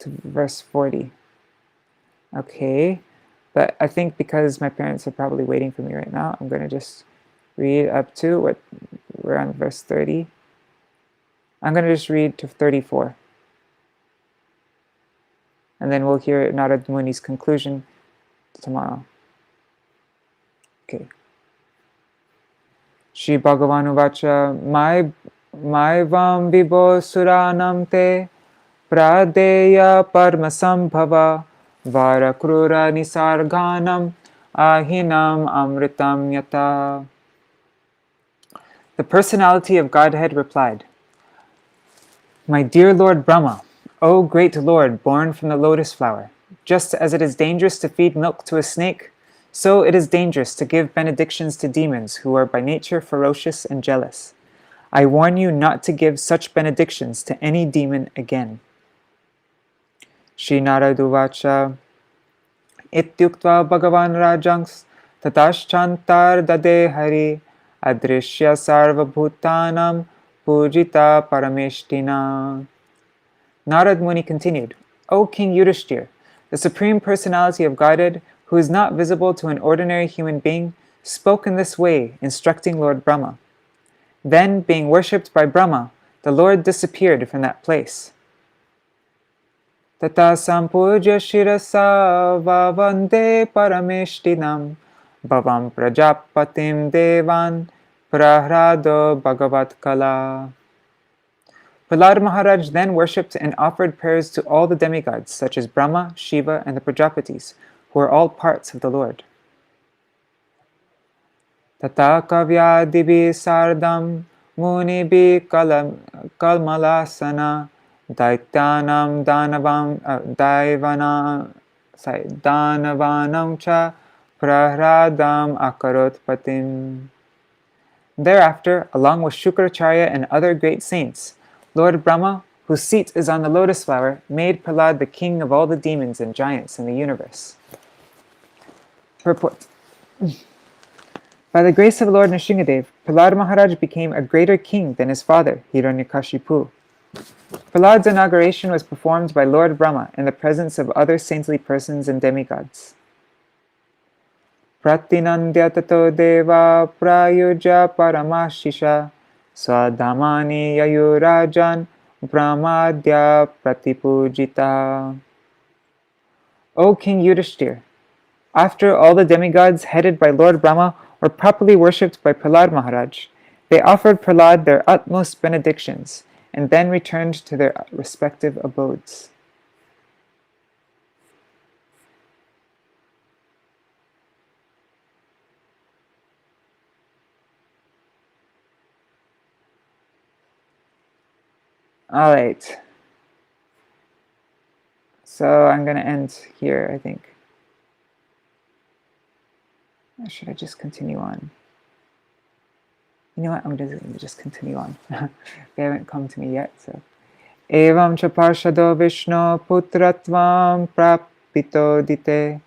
To verse 40. Okay, but I think because my parents are probably waiting for me right now, I'm going to just read up to what we're on verse 30. I'm going to just read to 34. And then we'll hear Narad Muni's conclusion tomorrow. Okay. Shri Bhagavan Uvacha Maivam Vibho Suranam Te Pradeya Parmasambhava Varakrura Nisarganam Ahinam Amritam Yata. The personality of Godhead replied, My dear Lord Brahma, O great Lord born from the lotus flower, just as it is dangerous to feed milk to a snake, so it is dangerous to give benedictions to demons who are by nature ferocious and jealous. I warn you not to give such benedictions to any demon again. Shri Naraduvacha Ityuktva Bhagavan Rajangs Tataschantar Dade Hari Adrishya Sarva Bhutanam Pujita Parameshtina. Narad Muni continued, O King Yudhishthir, the Supreme Personality of Godhead, who is not visible to an ordinary human being, spoke in this way, instructing Lord Brahma. Then, being worshipped by Brahma, the Lord disappeared from that place. Tata sampujya shirasa vavande parameshtinam bhavam prajapatim devan prahlāda bhagavat kala. Prahlāda Maharaj then worshipped and offered prayers to all the demigods, such as Brahma, Shiva, and the Prajapatis, who are all parts of the Lord. Tata kavyadibi sardam munibi kalmalasana daityanam danavanam cha prahlādam akarot patim. Thereafter, along with Shukracharya and other great saints, Lord Brahma, whose seat is on the lotus flower, made Prahlāda the king of all the demons and giants in the universe. Purport. By the grace of Lord Nṛsiṁhadeva, Prahlāda Maharaj became a greater king than his father, Hiranyakashipu. Prahlāda's inauguration was performed by Lord Brahma in the presence of other saintly persons and demigods. Pratinandya tato deva prayuja paramashisha Swadhamani Yayurajan Brahmadya Pratipujita. O King Yudhishthir, after all the demigods headed by Lord Brahma were properly worshipped by Prahlāda Maharaj, they offered Prahlāda their utmost benedictions and then returned to their respective abodes. Alright, so I'm going to end here, I think. Or should I just continue on? You know what, I'm going to just continue on. They haven't come to me yet, so. Evam cha parshado Vishnu putratvam prapito dite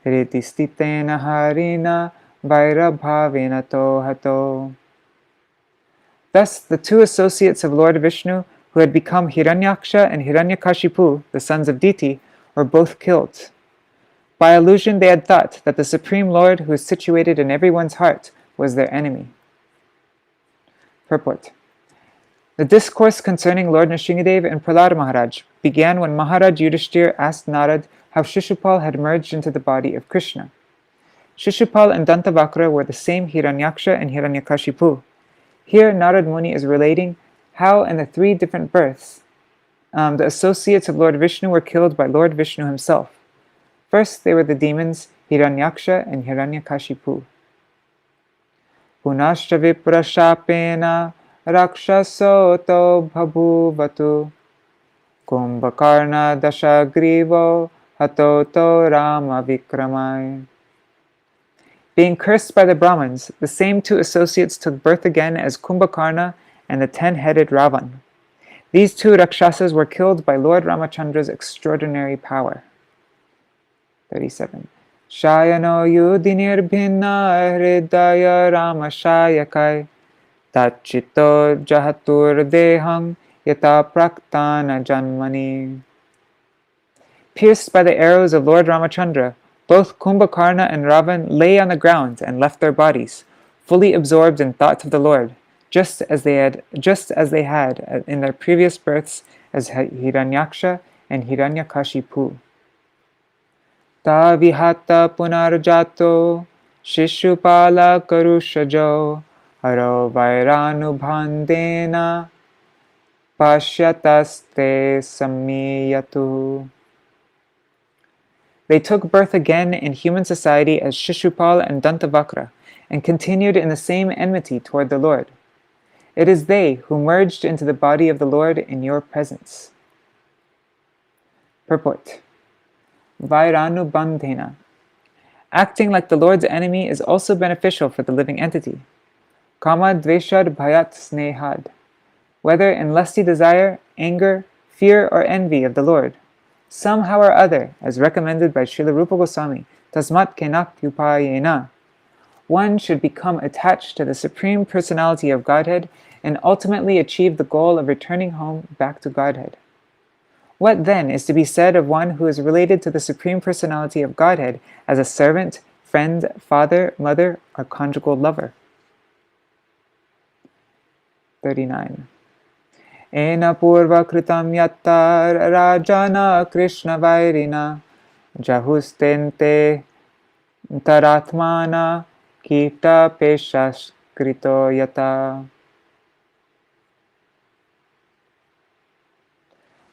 ritistitena harina vairabhavena tohato. Thus, the two associates of Lord Vishnu, who had become Hiranyaksha and Hiranyakashipu, the sons of Diti, were both killed. By illusion, they had thought that the Supreme Lord, who is situated in everyone's heart, was their enemy. Purport. The discourse concerning Lord Nṛsiṁhadeva and Prahlāda Maharaj began when Maharaj Yudhishthir asked Narad how Shishupal had merged into the body of Krishna. Shishupal and Dantavakra were the same Hiranyaksha and Hiranyakashipu. Here, Narad Muni is relating how in the 3 different births, the associates of Lord Vishnu were killed by Lord Vishnu himself. First, they were the demons Hiranyaksha and Hiranyakashipu. Punashcha viprashapena rakshasoto bhabuvatu kumbhakarna dashagrivo hatoto rama vikramai. Being cursed by the Brahmins, the same 2 associates took birth again as Kumbhakarna and the 10-headed Ravan. These 2 Rakshasas were killed by Lord Ramachandra's extraordinary power. 37. Shayano yudinir bhinna hridaya rama shayakai tachito jahatur dehang yata praktana janmani. Pierced by the arrows of Lord Ramachandra, both Kumbhakarna and Ravan lay on the ground and left their bodies, fully absorbed in thought of the Lord, just as they had in their previous births as Hiranyaksha and Hiranyakashipu. Ta vihata punarjato Shishupala karushajo haro vairanubhandena pashyataste samiyatu. They took birth again in human society as Shishupal and Dantavakra, and continued in the same enmity toward the Lord. It is they who merged into the body of the Lord in your presence. Purport. Vairanubandhena. Acting like the Lord's enemy is also beneficial for the living entity. Kama dveshad bhayat snehad. Whether in lusty desire, anger, fear, or envy of the Lord, somehow or other, as recommended by Srila Rupa Goswami, tasmat kenakyupayena, one should become attached to the Supreme Personality of Godhead and ultimately achieve the goal of returning home back to Godhead. What then is to be said of one who is related to the Supreme Personality of Godhead as a servant, friend, father, mother, or conjugal lover? 39. Ena purva kritam yattar rajana krishna vairina jahustente taratmana kita peshaskrito yata.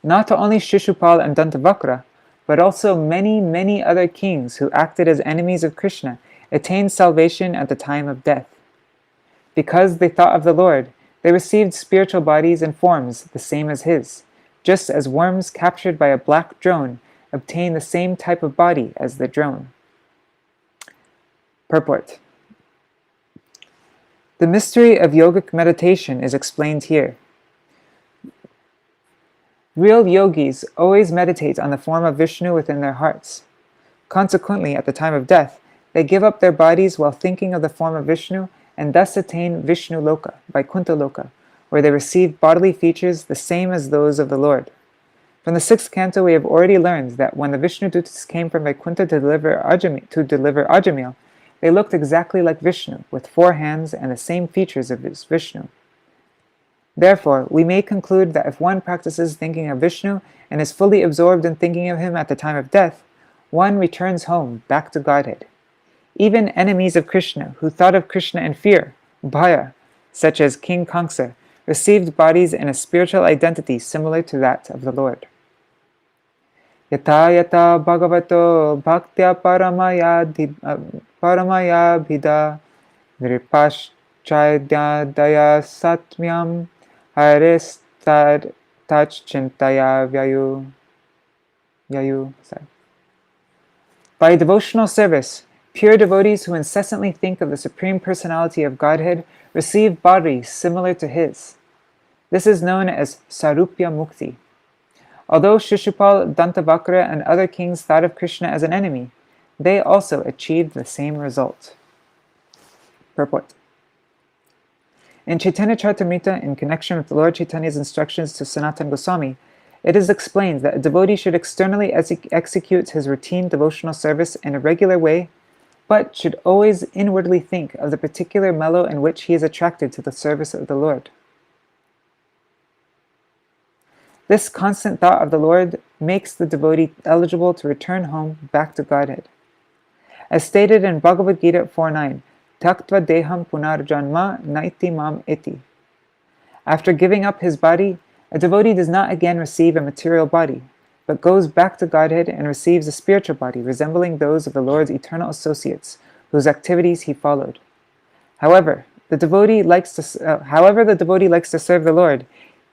Not only Shishupal and Dantavakra, but also many, many other kings who acted as enemies of Krishna attained salvation at the time of death. Because they thought of the Lord, they received spiritual bodies and forms the same as his, just as worms captured by a black drone obtain the same type of body as the drone. Purport. The mystery of yogic meditation is explained here. Real yogis always meditate on the form of Vishnu within their hearts. Consequently, at the time of death, they give up their bodies while thinking of the form of Vishnu and thus attain Vishnu Loka, Vaikuntha Loka, where they receive bodily features the same as those of the Lord. From the 6th canto, we have already learned that when the Vishnu Dutas came from Vaikuntha to deliver Ajamil, they looked exactly like Vishnu, with 4 hands and the same features of Vishnu. Therefore, we may conclude that if one practices thinking of Vishnu and is fully absorbed in thinking of him at the time of death, one returns home, back to Godhead. Even enemies of Krishna, who thought of Krishna in fear, bhaya, such as King Kamsa, received bodies in a spiritual identity similar to that of the Lord. Yata yata bhagavato bhaktya paramaya bhida vripaschaidyadaya satmyam haristad tachchintaya vyayu. By devotional service, pure devotees who incessantly think of the Supreme Personality of Godhead receive bodies similar to his. This is known as Sarupya Mukti. Although Shishupal, Dantavakra, and other kings thought of Krishna as an enemy, they also achieved the same result. Purport. In Chaitanya Charitamrita, in connection with the Lord Chaitanya's instructions to Sanatana Goswami, it is explained that a devotee should externally execute his routine devotional service in a regular way, but should always inwardly think of the particular mellow in which he is attracted to the service of the Lord. This constant thought of the Lord makes the devotee eligible to return home back to Godhead. As stated in Bhagavad Gita 4.9, Taktva deham punarjanma naiti mam iti. After giving up his body, a devotee does not again receive a material body, but goes back to Godhead and receives a spiritual body resembling those of the Lord's eternal associates, whose activities he followed. However, the devotee likes to serve the Lord,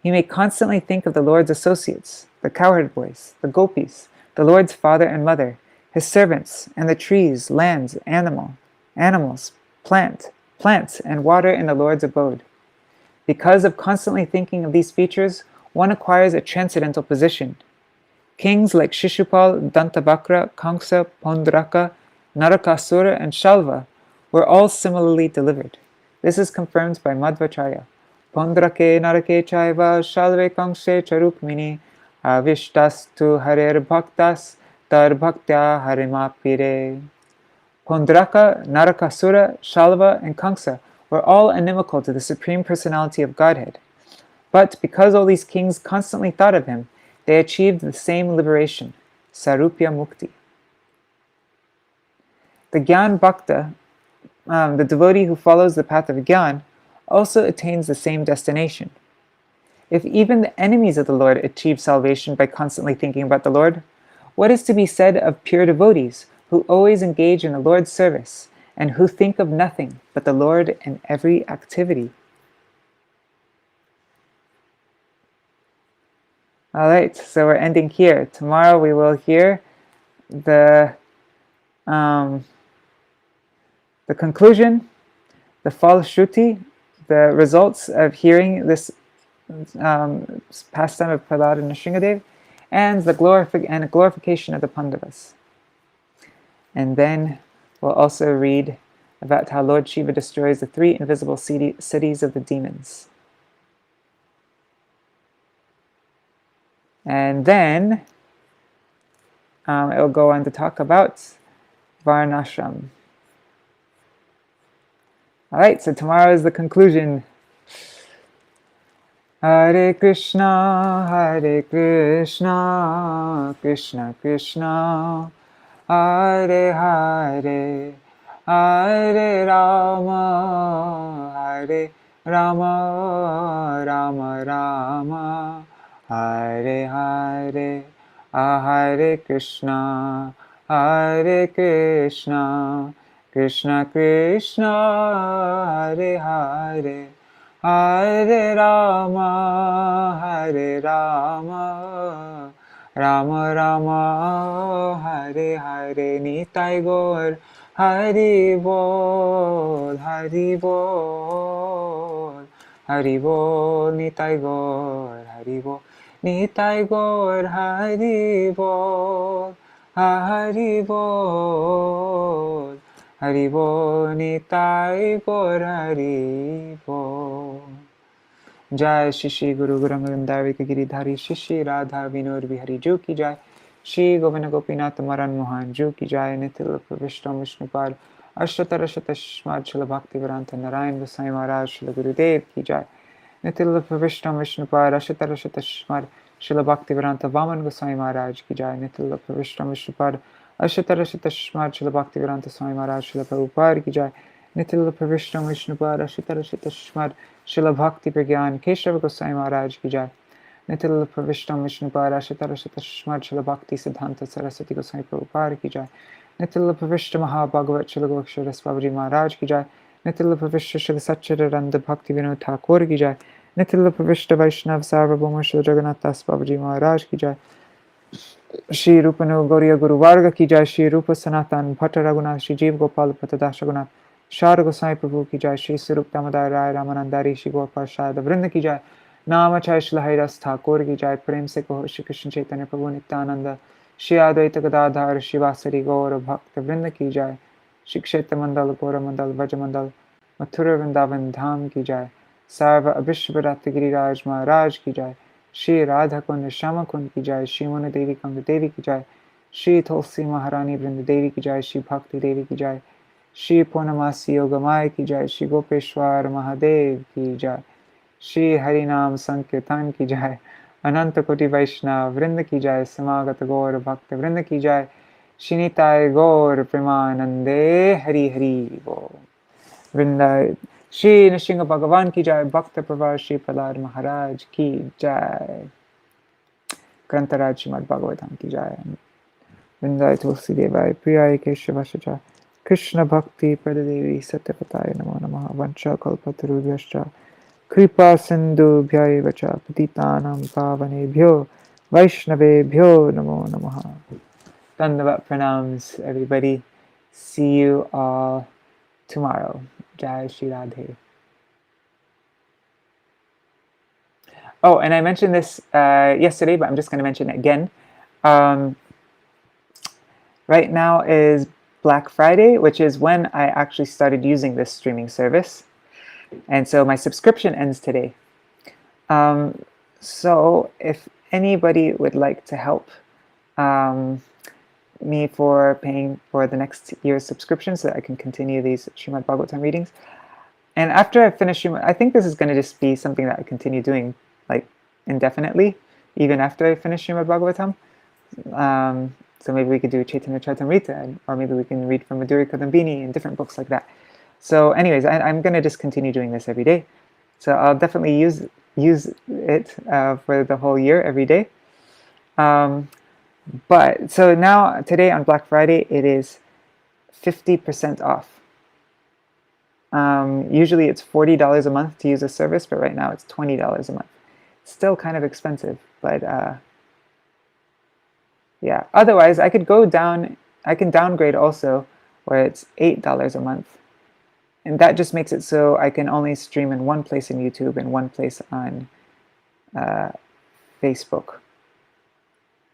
he may constantly think of the Lord's associates, the cowherd boys, the gopis, the Lord's father and mother, his servants, and the trees, lands, animals, plants, and water in the Lord's abode. Because of constantly thinking of these features, one acquires a transcendental position. Kings like Shishupal, Dantavakra, Kamsa, Pondraka, Narakasura, and Shalva were all similarly delivered. This is confirmed by Madhvacharya. Pondrake narake chaiva shalve kangshe charukmini avishtas tu harer bhaktas tar bhaktya harimapire. Pondraka, Narakasura, Shalva, and Kamsa were all inimical to the Supreme Personality of Godhead. But because all these kings constantly thought of him, they achieved the same liberation, Sarupya Mukti. The Gyan Bhakta, the devotee who follows the path of Gyan, also attains the same destination. If even the enemies of the Lord achieve salvation by constantly thinking about the Lord, what is to be said of pure devotees who always engage in the Lord's service and who think of nothing but the Lord in every activity? Alright, so we're ending here. Tomorrow we will hear the conclusion, the Falashruti, the results of hearing this pastime of Prahlāda and Nṛsiṁhadeva, and the glorification of the Pandavas. And then we'll also read about how Lord Shiva destroys the 3 invisible cities of the demons. And then it will go on to talk about Varnashram. Alright, so tomorrow is the conclusion. Hare Krishna, Krishna Krishna, Hare Hare, Hare Rama, Rama Rama, Hare Hare, Hare Krishna, Krishna Krishna, Hare Hare, Hare Rama, Rama Rama, Hare Hare. Nitai Gaur, Hari Bol, Hari Bol, Hari Bol. Nitai Gaur, Hari Bol, Nitai Gaur, Hari Bol, Hari Bol, Hari Bol. Nitai Gaur, Hari Bol. Jai Shri Guru Gauranga Giridhari Shri Radha Vinod Bihari Ju Ki Jai, Shri Govinda Gopinath Maran Mohan Ju Ki Jai, Nitil Pravishtam Vishnupad Ashtatarashatashmad Srila Bhaktivedanta Narayan Goswami Maharaj Srila Gurudev Ki Jai, Nitil Pravishtam Vishnupad Ashtatarashatashmad Srila Bhaktivedanta Vaman Goswami Maharaj Ki Jai, Nitil Pravishtam Vishnupad Ashtatarashatashmad Srila Bhaktivedanta Swami Maharaj Srila Prabhupada Ki Jai, Nitil Pravishtam Vishnupad Ashtatarashatashmad Srila Bhakti Pragyan Keshav Goswami Maharaj Ki Jai, Nitil Pravishtam Vishnupad Ashtatarashatashmad Srila Bhakti Siddhanta Saraswati Goswami Prabhupada Ki Jai, Nitil Pravishtam Mahabhagavat Srila Gokshara Babaji Maharaj Ki Jai, Nitil Pravishtam Srila Satchidananda Bhakti Vinod Thakur Ki Jai, Nitil Pravishtam Vaishnav Sarvabhauma Srila Jagannath Das Babaji Maharaj Ki Jai, Shri Rupanu Gauriya Guru Varga Ki Jai, Shri Rupa Sanatan Bhatta Raghunath, Shri Jeev Gopal Patadash Raghunath, Shara Goswami Prabhu Ki Jai, Shri Sarup Damodar Rai Ramanandari, Shri Gopal Shada Vrinda Ki Jai, Namachay Shri Haridas Thakur Ki Jai, Prem Se Kaho Shri Krishna Chaitanya Prabhu Nityananda, Shri Advaita Gadadhar, Shri Vasari Gaura Bhakta Vrinda Ki Jai, Shri Kshetra Mandal, Gaura Mandal, Vaja Mandal, Mathura Vrindavan Dham Ki Jai, Sarva Abhishvarati Giriraj Maharaj Ki Jai, Shri Radha Kund Shama Kund Ki Jai, Shri Mona Devi Kanga Devi Ki Jai, Shri Tulsi Maharani Vrinda Devi Ki Jai, Shri Bhakti Devi Ki Jai, Shri Purnamasi Yogamaya Ki Jai, Shri Gopeshwar Mahadev Ki Jai, Shri Harinam Sankirtan Ki Jai, Ananta Koti Vaishnav Vrinda ki jai, Samagata Gaur Bhakta Vrinda ki jai, Shinitai Gaur Premanande Hari Hari Bol. Vrinda Shri Nṛsiṁha ki jai, Bhakta Pravar Shri Prahlāda Maharaj ki jai, Grantaraj Śrīmad-Bhāgavatam ki jai. Vrinda Tulsi Devai Priyai Keshavashacha Krishna Bhakti Pradadevi Satyapataya Namo Namaha Vancha Kalpatarubhyascha Kripa Sindhu Vacha Patitanam Pavanebhyo Vaishnavebhyo Namo Namaha. Dandavat pranams, everybody. See you all tomorrow. Jai Shri Radhe. Oh, and I mentioned this yesterday, but I'm just going to mention it again. Right now is Black Friday, which is when I actually started using this streaming service. And so my subscription ends today. So if anybody would like to help me for paying for the next year's subscription so that I can continue these Śrīmad-Bhāgavatam readings. And after I finish Śrīmad, I think this is going to just be something that I continue doing like indefinitely, even after I finish Śrīmad-Bhāgavatam. So maybe we could do Chaitanya Charitamrita, or maybe we can read from Madhurya Kadambini and different books like that. So anyways, I'm going to just continue doing this every day. So I'll definitely use it for the whole year, every day. But so now, today on Black Friday, it is 50% off. Usually it's $40 a month to use a service, but right now it's $20 a month. It's still kind of expensive, but yeah. Otherwise, I could go down, I can downgrade also, where it's $8 a month. And that just makes it so I can only stream in one place in YouTube and one place on Facebook.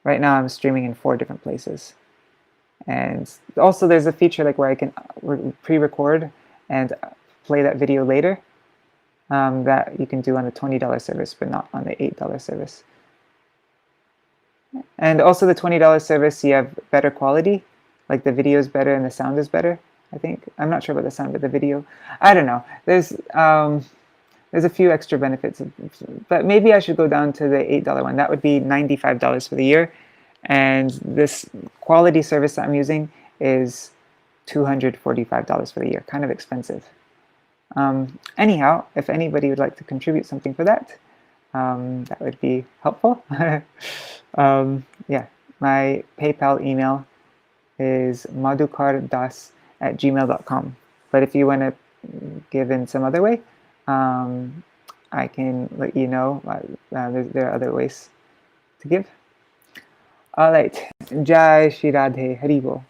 Right now I'm streaming in 4 different places. And also there's a feature like where I can pre-record and play that video later that you can do on the $20 service, but not on the $8 service. And also the $20 service, you have better quality, like the video is better and the sound is better, I think. I'm not sure about the sound, but the video, I don't know. There's a few extra benefits, but maybe I should go down to the $8 one. That would be $95 for the year. And this quality service that I'm using is $245 for the year. Kind of expensive. Anyhow, if anybody would like to contribute something for that, that would be helpful. Yeah, my PayPal email is madhukardas@gmail.com. But if you want to give in some other way, I can let you know. There are other ways to give. All right. Jai Shri Radhe. Haribol.